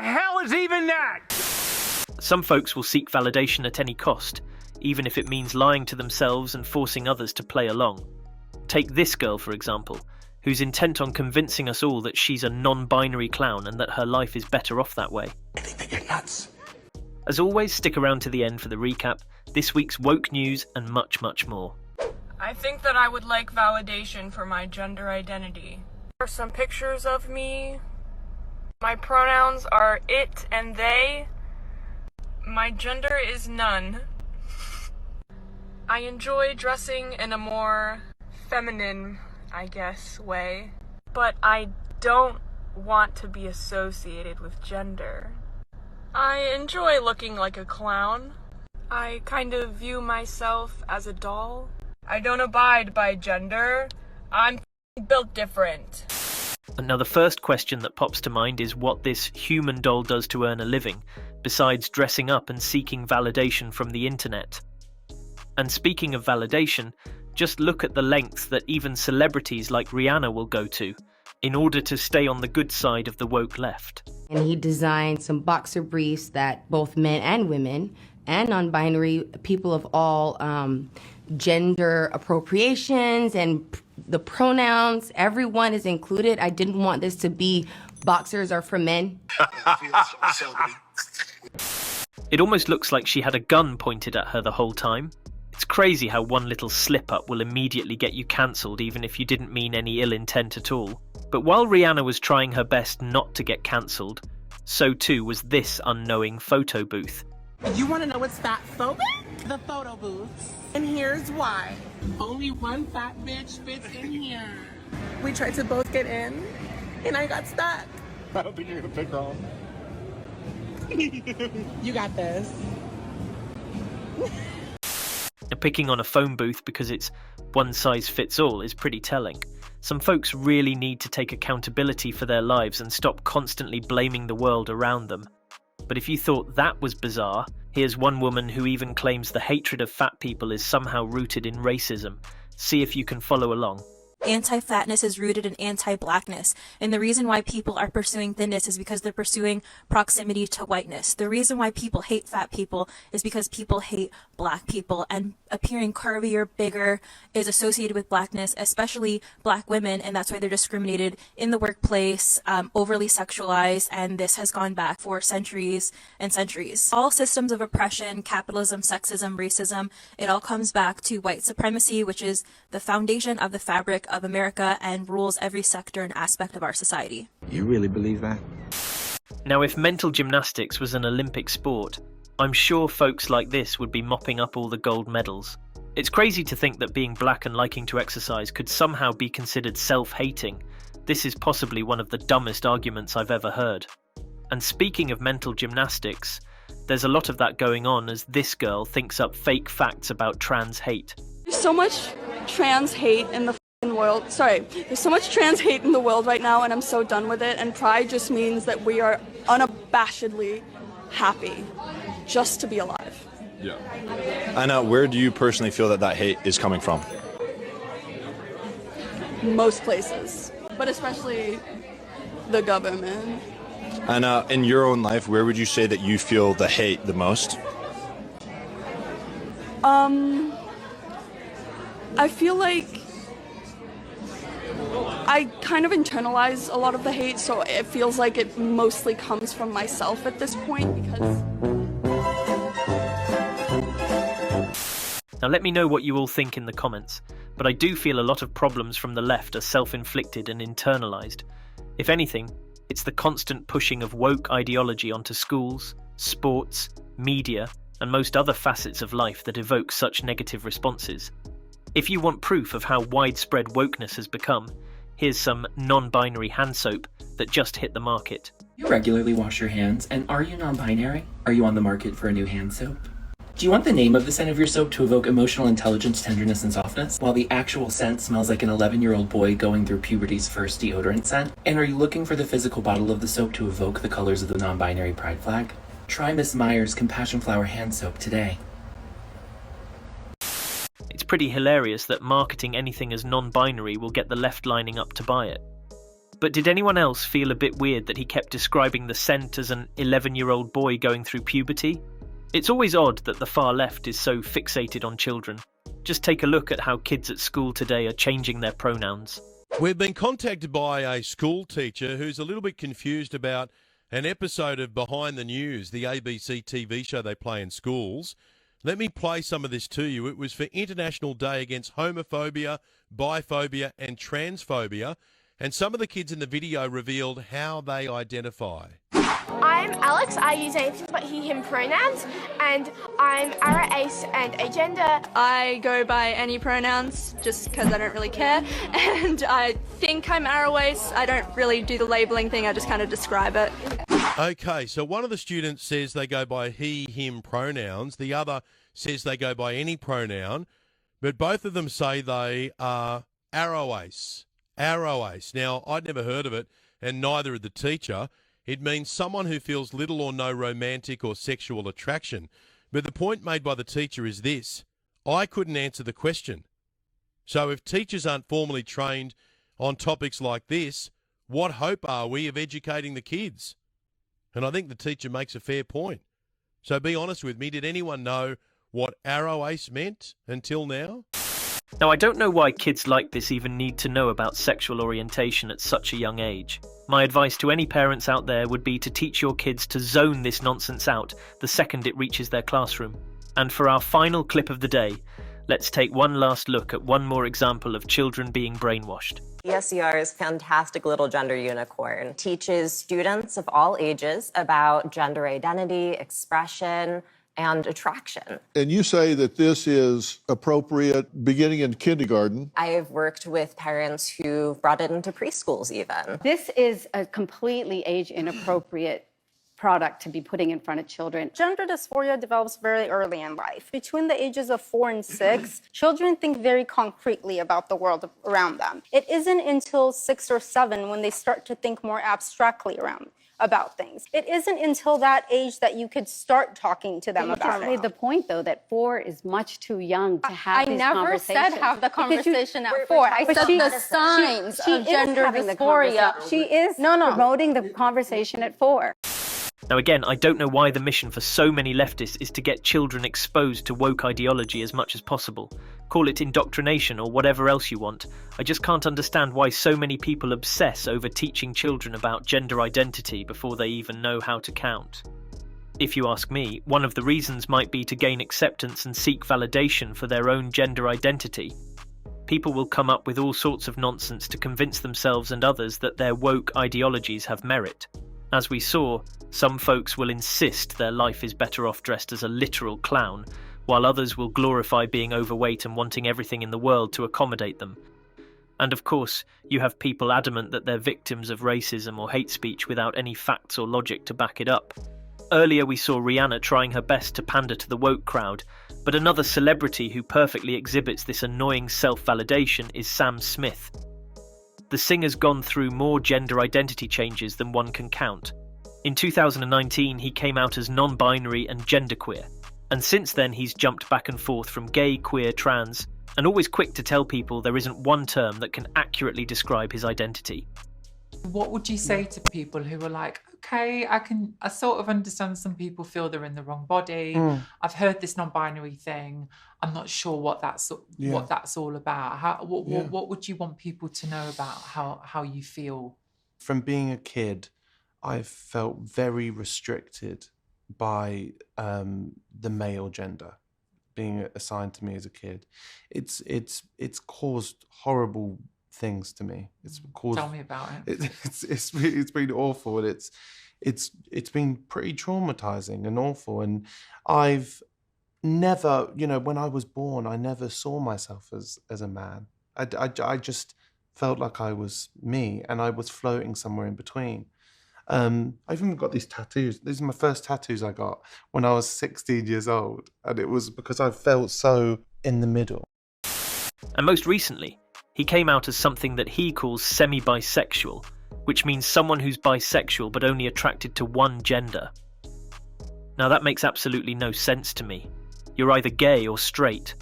hell is even that? Some folks will seek validation at any cost, even if it means lying to themselves and forcing others to play along. Take this girl, for example, who's intent on convincing us all that she's a non-binary clown and that her life is better off that way. I think that you're nuts. As always, stick around to the end for the recap, this week's woke news, and much, much more. I think that I would like validation for my gender identity. There are some pictures of me. My pronouns are it and they. My gender is none. I enjoy dressing in a more feminine, I guess, way. But I don't want to be associated with gender. I enjoy looking like a clown. I kind of view myself as a doll. I don't abide by gender. I'm built different. And now the first question that pops to mind is what this human doll does to earn a living, besides dressing up and seeking validation from the internet. And speaking of validation, just look at the lengths that even celebrities like Rihanna will go to in order to stay on the good side of the woke left. And he designed some boxer briefs that both men and women and non-binary people of all gender appropriations and the pronouns, everyone is included. I didn't want this to be boxers are for men. It almost looks like she had a gun pointed at her the whole time. It's crazy how one little slip-up will immediately get you cancelled even if you didn't mean any ill intent at all. But while Rihanna was trying her best not to get cancelled, so too was this unknowing photo booth. You want to know what's fat phobic? The photo booths. And here's why. Only one fat bitch fits in here. We tried to both get in, and I got stuck. I don't think you're gonna pick wrong. You got this. Now, picking on a phone booth because it's one size fits all is pretty telling. Some folks really need to take accountability for their lives and stop constantly blaming the world around them. But if you thought that was bizarre, here's one woman who even claims the hatred of fat people is somehow rooted in racism. See if you can follow along. Anti-fatness is rooted in anti-blackness, and the reason why people are pursuing thinness is because they're pursuing proximity to whiteness. The reason why people hate fat people is because people hate black people, and appearing curvier, bigger is associated with blackness, especially black women, and that's why they're discriminated in the workplace, overly sexualized, and this has gone back for centuries and centuries. All systems of oppression, capitalism, sexism, racism, it all comes back to white supremacy, which is the foundation of the fabric of America and rules every sector and aspect of our society. You really believe that? Now, if mental gymnastics was an Olympic sport, I'm sure folks like this would be mopping up all the gold medals. It's crazy to think that being black and liking to exercise could somehow be considered self-hating. This is possibly one of the dumbest arguments I've ever heard. And speaking of mental gymnastics, there's a lot of that going on as this girl thinks up fake facts about trans hate. There's so much trans hate in the world. There's so much trans hate in the world right now, and I'm so done with it. And pride just means that we are unabashedly happy just to be alive. Yeah. And where do you personally feel that hate is coming from? Most places, but especially the government. And in your own life, where would you say that you feel the hate the most? I feel like I kind of internalize a lot of the hate, so it feels like it mostly comes from myself at this point because... Now let me know what you all think in the comments, but I do feel a lot of problems from the left are self-inflicted and internalized. If anything, it's the constant pushing of woke ideology onto schools, sports, media, and most other facets of life that evoke such negative responses. If you want proof of how widespread wokeness has become, here's some non-binary hand soap that just hit the market. You regularly wash your hands, and are you non-binary? Are you on the market for a new hand soap? Do you want the name of the scent of your soap to evoke emotional intelligence, tenderness, and softness, while the actual scent smells like an 11-year-old boy going through puberty's first deodorant scent? And are you looking for the physical bottle of the soap to evoke the colors of the non-binary pride flag? Try Miss Meyer's Compassion Flower hand soap today. It's pretty hilarious that marketing anything as non-binary will get the left lining up to buy it. But did anyone else feel a bit weird that he kept describing the scent as an 11-year-old boy going through puberty? It's always odd that the far left is so fixated on children. Just take a look at how kids at school today are changing their pronouns. We've been contacted by a school teacher who's a little bit confused about an episode of Behind the News, the ABC TV show they play in schools. Let me play some of this to you. It was for International Day Against Homophobia, Biphobia and Transphobia, and some of the kids in the video revealed how they identify. I'm Alex. I use he, him pronouns, and I'm Ara, ace, and agender. I go by any pronouns just because I don't really care, and I think I'm Arawace. I don't really do the labeling thing, I just kind of describe it. Okay, so one of the students says they go by he, him pronouns. The other says they go by any pronoun, but both of them say they are Arawace. Arawace. Now, I'd never heard of it, and neither had the teacher. It means someone who feels little or no romantic or sexual attraction. But the point made by the teacher is this: I couldn't answer the question. So if teachers aren't formally trained on topics like this, what hope are we of educating the kids? And I think the teacher makes a fair point. So be honest with me, did anyone know what Arawace meant until now? Now, I don't know why kids like this even need to know about sexual orientation at such a young age. My advice to any parents out there would be to teach your kids to zone this nonsense out the second it reaches their classroom. And for our final clip of the day, let's take one last look at one more example of children being brainwashed. ESER's fantastic little gender unicorn teaches students of all ages about gender identity, expression, and attraction. And you say that this is appropriate beginning in kindergarten. I've worked with parents who brought it into preschools even. This is a completely age-inappropriate product to be putting in front of children. Gender dysphoria develops very early in life. Between the ages of 4 and 6, children think very concretely about the world around them. It isn't until 6 or 7 when they start to think more abstractly about things. It isn't until that age that you could start talking to them about it. You made the point, though, that 4 is much too young to have these conversations. I never said have the conversation at 4. I said the signs of gender dysphoria. She is promoting the conversation at 4. Now again, I don't know why the mission for so many leftists is to get children exposed to woke ideology as much as possible. Call it indoctrination or whatever else you want. I just can't understand why so many people obsess over teaching children about gender identity before they even know how to count. If you ask me, one of the reasons might be to gain acceptance and seek validation for their own gender identity. People will come up with all sorts of nonsense to convince themselves and others that their woke ideologies have merit. As we saw, some folks will insist their life is better off dressed as a literal clown, while others will glorify being overweight and wanting everything in the world to accommodate them. And of course, you have people adamant that they're victims of racism or hate speech without any facts or logic to back it up. Earlier we saw Rihanna trying her best to pander to the woke crowd, but another celebrity who perfectly exhibits this annoying self-validation is Sam Smith. The singer's gone through more gender identity changes than one can count. In 2019, he came out as non-binary and genderqueer, and since then he's jumped back and forth from gay, queer, trans, and always quick to tell people there isn't one term that can accurately describe his identity. What would you say to people who are like, okay, I sort of understand some people feel they're in the wrong body. I've heard this non-binary thing. I'm not sure what that's all about. What would you want people to know about how you feel? From being a kid, I've felt very restricted by the male gender being assigned to me as a kid. It's caused horrible things to me. It's caused. Tell me about it. It's been awful, and it's been pretty traumatizing and awful. And I've never, when I was born, I never saw myself as a man. I just felt like I was me, and I was floating somewhere in between. I've even got these tattoos. These are my first tattoos I got when I was 16 years old, and it was because I felt so in the middle. And most recently, he came out as something that he calls semi-bisexual, which means someone who's bisexual but only attracted to one gender. Now that makes absolutely no sense to me. You're either gay or straight.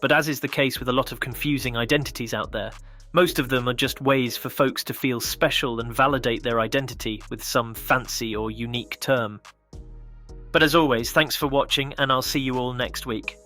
But as is the case with a lot of confusing identities out there, Most of them are just ways for folks to feel special and validate their identity with some fancy or unique term. But as always, thanks for watching, and I'll see you all next week.